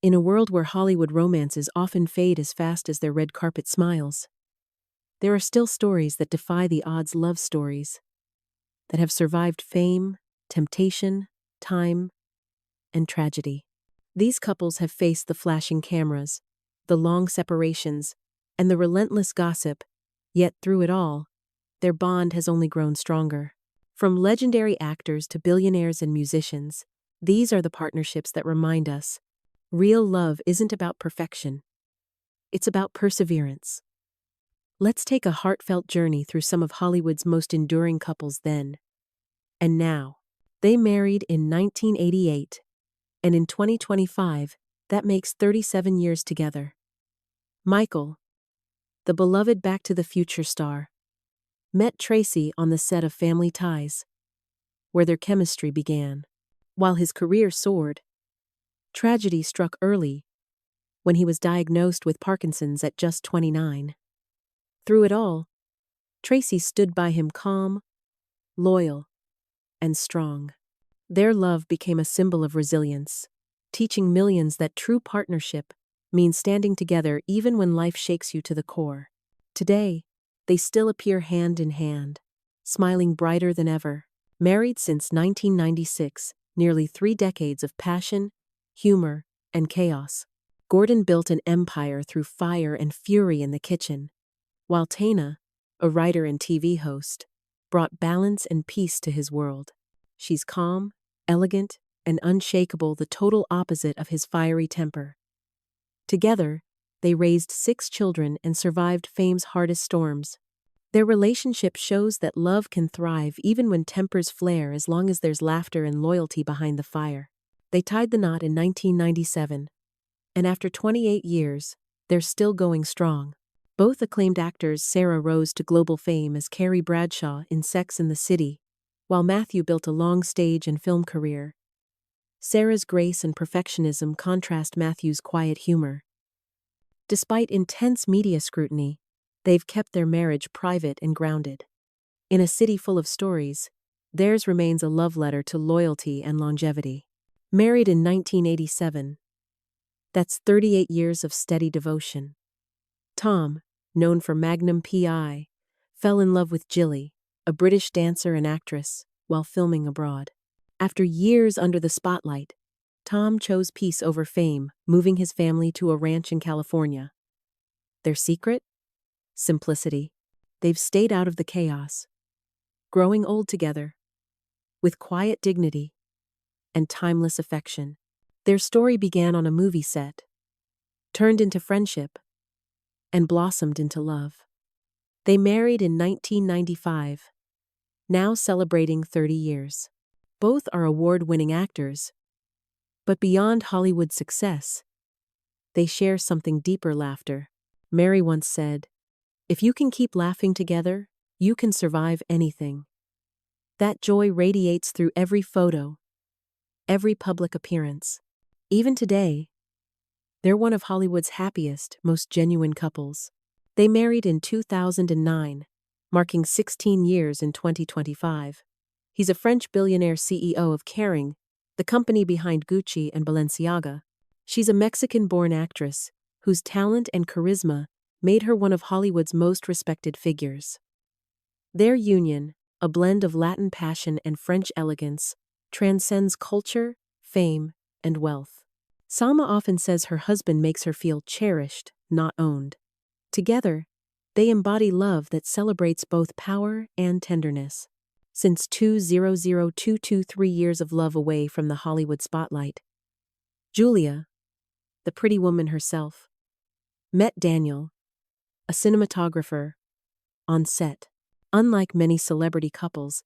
In a world where Hollywood romances often fade as fast as their red carpet smiles, there are still stories that defy the odds, love stories that have survived fame, temptation, time, and tragedy. These couples have faced the flashing cameras, the long separations, and the relentless gossip, yet through it all, their bond has only grown stronger. From legendary actors to billionaires and musicians, these are the partnerships that remind us real love isn't about perfection. It's about perseverance. Let's take a heartfelt journey through some of Hollywood's most enduring couples then and now. They married in 1988, and in 2025, that makes 37 years together. Michael, the beloved Back to the Future star, met Tracy on the set of Family Ties, where their chemistry began. While his career soared, tragedy struck early when he was diagnosed with Parkinson's at just 29. Through it all, Tracy stood by him calm, loyal, and strong. Their love became a symbol of resilience, teaching millions that true partnership means standing together even when life shakes you to the core. Today, they still appear hand in hand, smiling brighter than ever. Married since 1996, nearly 3 decades of passion, humor, and chaos, Gordon built an empire through fire and fury in the kitchen, while Tana, a writer and TV host, brought balance and peace to his world. She's calm, elegant, and unshakable, the total opposite of his fiery temper. Together, they raised 6 children and survived fame's hardest storms. Their relationship shows that love can thrive even when tempers flare as long as there's laughter and loyalty behind the fire. They tied the knot in 1997, and after 28 years, they're still going strong. Both acclaimed actors, Sarah rose to global fame as Carrie Bradshaw in Sex and the City, while Matthew built a long stage and film career. Sarah's grace and perfectionism contrast Matthew's quiet humor. Despite intense media scrutiny, they've kept their marriage private and grounded. In a city full of stories, theirs remains a love letter to loyalty and longevity. Married in 1987. That's 38 years of steady devotion. Tom, known for Magnum P.I., fell in love with Jilly, a British dancer and actress, while filming abroad. After years under the spotlight, Tom chose peace over fame, moving his family to a ranch in California. Their secret? Simplicity. They've stayed out of the chaos, growing old together, with quiet dignity and timeless affection. Their story began on a movie set, turned into friendship, and blossomed into love. They married in 1995, now celebrating 30 years. Both are award-winning actors, but beyond Hollywood success, they share something deeper: laughter. Mary once said, "If you can keep laughing together, you can survive anything." That joy radiates through every photo, every public appearance. Even today, they're one of Hollywood's happiest, most genuine couples. They married in 2009, marking 16 years in 2025. He's a French billionaire CEO of Kering, the company behind Gucci and Balenciaga. She's a Mexican-born actress whose talent and charisma made her one of Hollywood's most respected figures. Their union, a blend of Latin passion and French elegance, transcends culture, fame, and wealth. Salma often says her husband makes her feel cherished, not owned. Together, they embody love that celebrates both power and tenderness. Since 2002, 3 years of love away from the Hollywood spotlight, Julia, the pretty woman herself, met Daniel, a cinematographer, on set. Unlike many celebrity couples,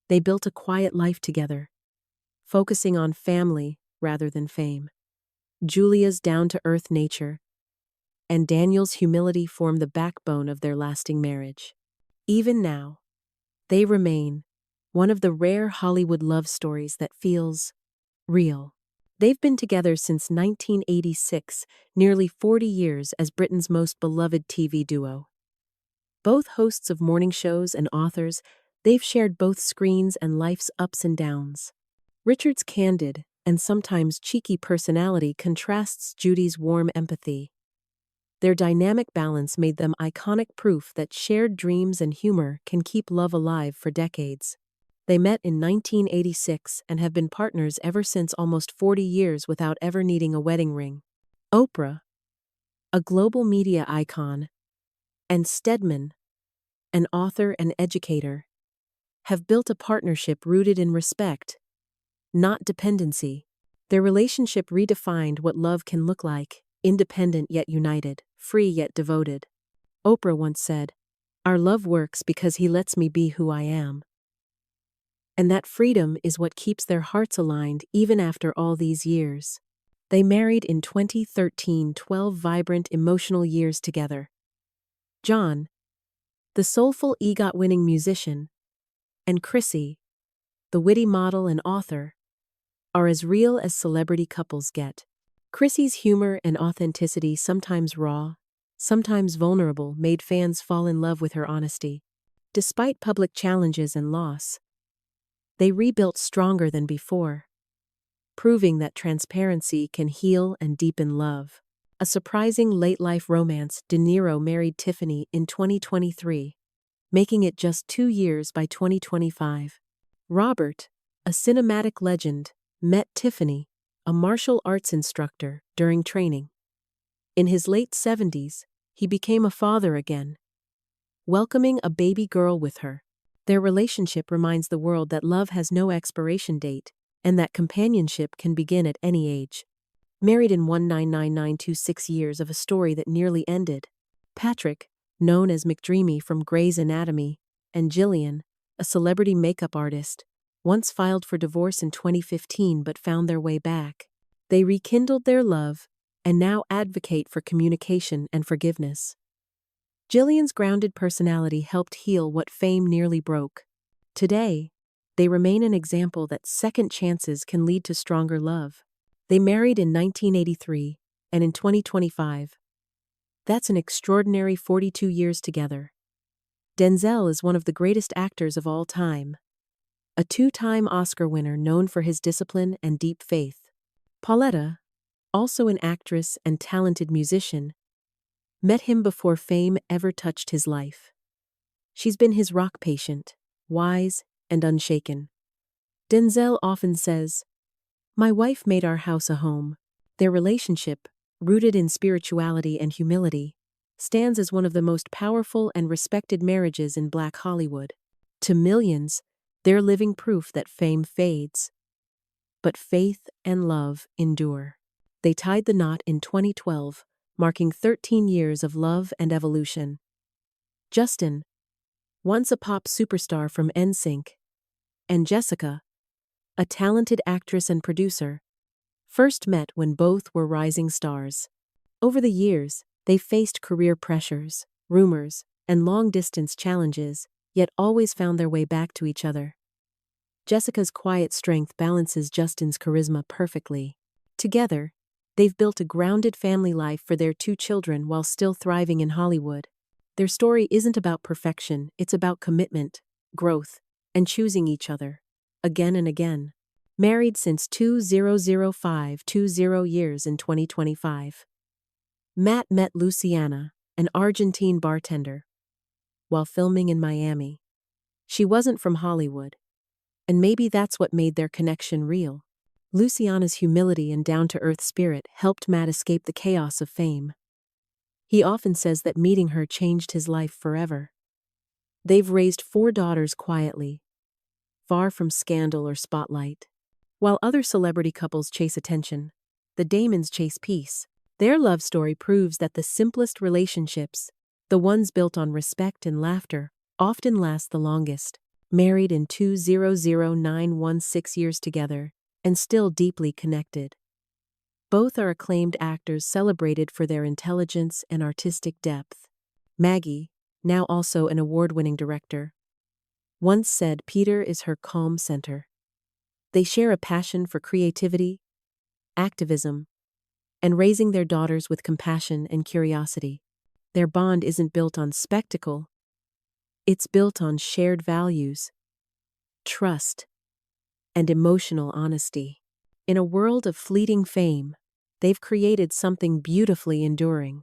they built a quiet life together, focusing on family rather than fame. Julia's down-to-earth nature and Daniel's humility form the backbone of their lasting marriage. Even now, they remain one of the rare Hollywood love stories that feels real. They've been together since 1986, nearly 40 years as Britain's most beloved TV duo. Both hosts of morning shows and authors, they've shared both screens and life's ups and downs. Richard's candid, and sometimes cheeky personality contrasts Judy's warm empathy. Their dynamic balance made them iconic proof that shared dreams and humor can keep love alive for decades. They met in 1986 and have been partners ever since, almost 40 years without ever needing a wedding ring. Oprah, a global media icon, and Stedman, an author and educator, have built a partnership rooted in respect, not dependency. Their relationship redefined what love can look like: independent yet united, free yet devoted. Oprah once said, "Our love works because he lets me be who I am." And that freedom is what keeps their hearts aligned even after all these years. They married in 2013, 12 vibrant, emotional years together. John, the soulful EGOT-winning musician, and Chrissy, the witty model and author, are as real as celebrity couples get. Chrissy's humor and authenticity, sometimes raw, sometimes vulnerable, made fans fall in love with her honesty. Despite public challenges and loss, they rebuilt stronger than before, proving that transparency can heal and deepen love. A surprising late-life romance, De Niro married Tiffany in 2023, making it just 2 years by 2025. Robert, a cinematic legend, met Tiffany, a martial arts instructor, during training. In his late 70s, he became a father again, welcoming a baby girl with her. Their relationship reminds the world that love has no expiration date, and that companionship can begin at any age. Married in 1999-26 years of a story that nearly ended. Patrick, known as McDreamy from Grey's Anatomy, and Jillian, a celebrity makeup artist, once filed for divorce in 2015 but found their way back. They rekindled their love and now advocate for communication and forgiveness. Jillian's grounded personality helped heal what fame nearly broke. Today, they remain an example that second chances can lead to stronger love. They married in 1983, and in 2025. That's an extraordinary 42 years together. Denzel is one of the greatest actors of all time, a 2-time Oscar winner known for his discipline and deep faith. Pauletta, also an actress and talented musician, met him before fame ever touched his life. She's been his rock patient, wise and unshaken. Denzel often says, "My wife made our house a home." Their relationship, rooted in spirituality and humility, stands as one of the most powerful and respected marriages in Black Hollywood. To millions, they're living proof that fame fades, but faith and love endure. They tied the knot in 2012, marking 13 years of love and evolution. Justin, once a pop superstar from NSYNC, and Jessica, a talented actress and producer, first met when both were rising stars. Over the years, they faced career pressures, rumors, and long-distance challenges, yet always found their way back to each other. Jessica's quiet strength balances Justin's charisma perfectly. Together, they've built a grounded family life for their 2 children while still thriving in Hollywood. Their story isn't about perfection, it's about commitment, growth, and choosing each other, again and again. Married since 2005, 20 years in 2025. Matt met Luciana, an Argentine bartender, while filming in Miami. She wasn't from Hollywood, and maybe that's what made their connection real. Luciana's humility and down-to-earth spirit helped Matt escape the chaos of fame. He often says that meeting her changed his life forever. They've raised 4 daughters quietly, far from scandal or spotlight. While other celebrity couples chase attention, the Damons chase peace. Their love story proves that the simplest relationships, the ones built on respect and laughter, often last the longest. Married in 2009-16 years together, and still deeply connected. Both are acclaimed actors celebrated for their intelligence and artistic depth. Maggie, now also an award-winning director, once said Peter is her calm center. They share a passion for creativity, activism, and raising their daughters with compassion and curiosity. Their bond isn't built on spectacle, it's built on shared values, trust, and emotional honesty. In a world of fleeting fame, they've created something beautifully enduring.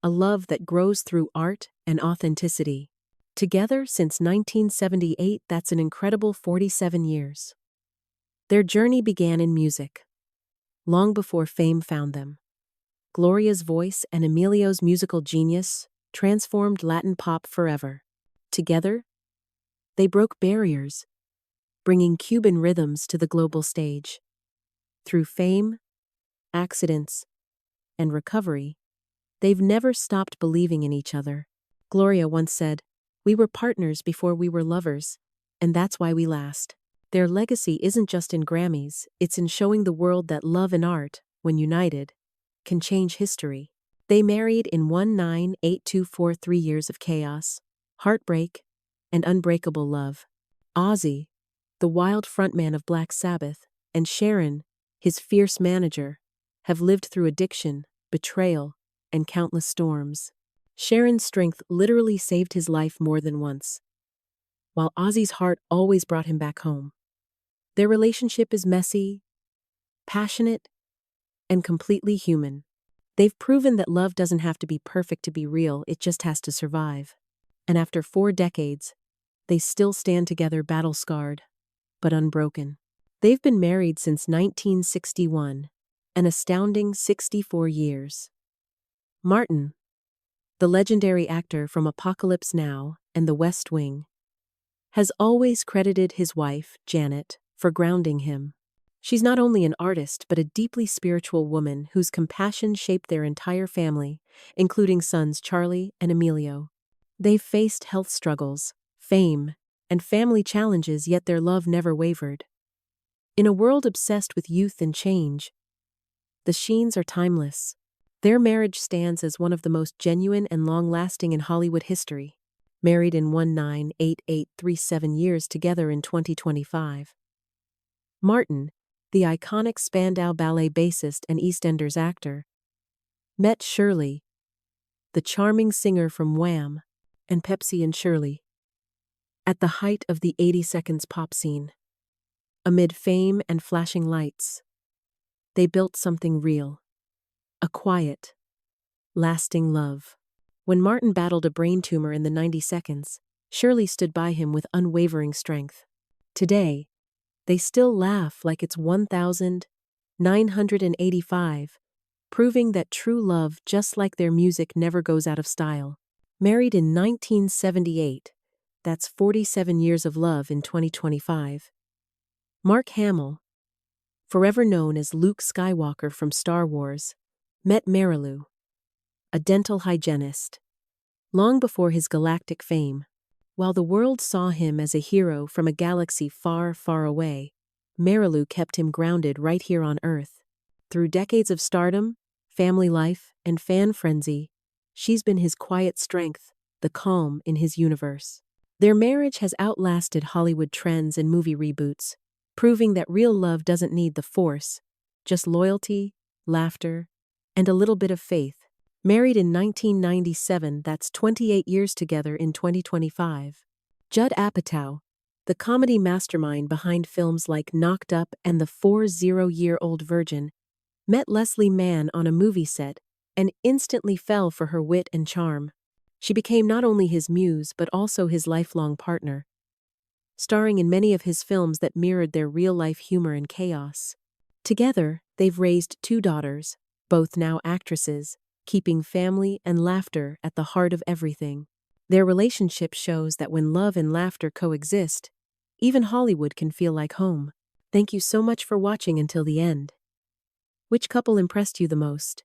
A love that grows through art and authenticity. Together since 1978, that's an incredible 47 years. Their journey began in music, long before fame found them. Gloria's voice and Emilio's musical genius transformed Latin pop forever. Together, they broke barriers, bringing Cuban rhythms to the global stage. Through fame, accidents, and recovery, they've never stopped believing in each other. Gloria once said, "We were partners before we were lovers, and that's why we last." Their legacy isn't just in Grammys, it's in showing the world that love and art, when united, can change history. They married in 1982 3 years of chaos, heartbreak, and unbreakable love. Ozzy, the wild frontman of Black Sabbath, and Sharon, his fierce manager, have lived through addiction, betrayal, and countless storms. Sharon's strength literally saved his life more than once, while Ozzy's heart always brought him back home. Their relationship is messy, passionate, and completely human. They've proven that love doesn't have to be perfect to be real, it just has to survive. And after 4 decades, they still stand together battle-scarred, but unbroken. They've been married since 1961, an astounding 64 years. Martin, the legendary actor from Apocalypse Now and The West Wing, has always credited his wife, Janet, for grounding him. She's not only an artist but a deeply spiritual woman whose compassion shaped their entire family, including sons Charlie and Emilio. They've faced health struggles, fame, and family challenges, yet their love never wavered. In a world obsessed with youth and change, the Sheens are timeless. Their marriage stands as one of the most genuine and long-lasting in Hollywood history. Married in 1988 years together in 2025. Martin, the iconic Spandau Ballet bassist and EastEnders actor, met Shirley, the charming singer from Wham! And Pepsi and Shirley, at the height of the 80 Seconds pop scene. Amid fame and flashing lights, they built something real. A quiet, lasting love. When Martin battled a brain tumor in the 90 Seconds, Shirley stood by him with unwavering strength. Today, they still laugh like it's 1985, proving that true love, just like their music, never goes out of style. Married in 1978, that's 47 years of love in 2025. Mark Hamill, forever known as Luke Skywalker from Star Wars, met Marilu, a dental hygienist, long before his galactic fame. While the world saw him as a hero from a galaxy far, far away, Marilu kept him grounded right here on Earth. Through decades of stardom, family life, and fan frenzy, she's been his quiet strength, the calm in his universe. Their marriage has outlasted Hollywood trends and movie reboots, proving that real love doesn't need the force, just loyalty, laughter, and a little bit of faith. Married in 1997, that's 28 years together in 2025. Judd Apatow, the comedy mastermind behind films like Knocked Up and The 40-Year-Old Virgin, met Leslie Mann on a movie set and instantly fell for her wit and charm. She became not only his muse but also his lifelong partner, starring in many of his films that mirrored their real-life humor and chaos. Together, they've raised 2 daughters, both now actresses, keeping family and laughter at the heart of everything. Their relationship shows that when love and laughter coexist, even Hollywood can feel like home. Thank you so much for watching until the end. Which couple impressed you the most?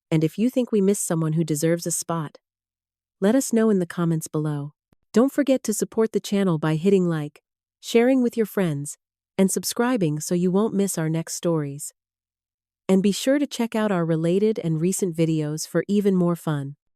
And if you think we missed someone who deserves a spot, let us know in the comments below. Don't forget to support the channel by hitting like, sharing with your friends, and subscribing so you won't miss our next stories. And be sure to check out our related and recent videos for even more fun.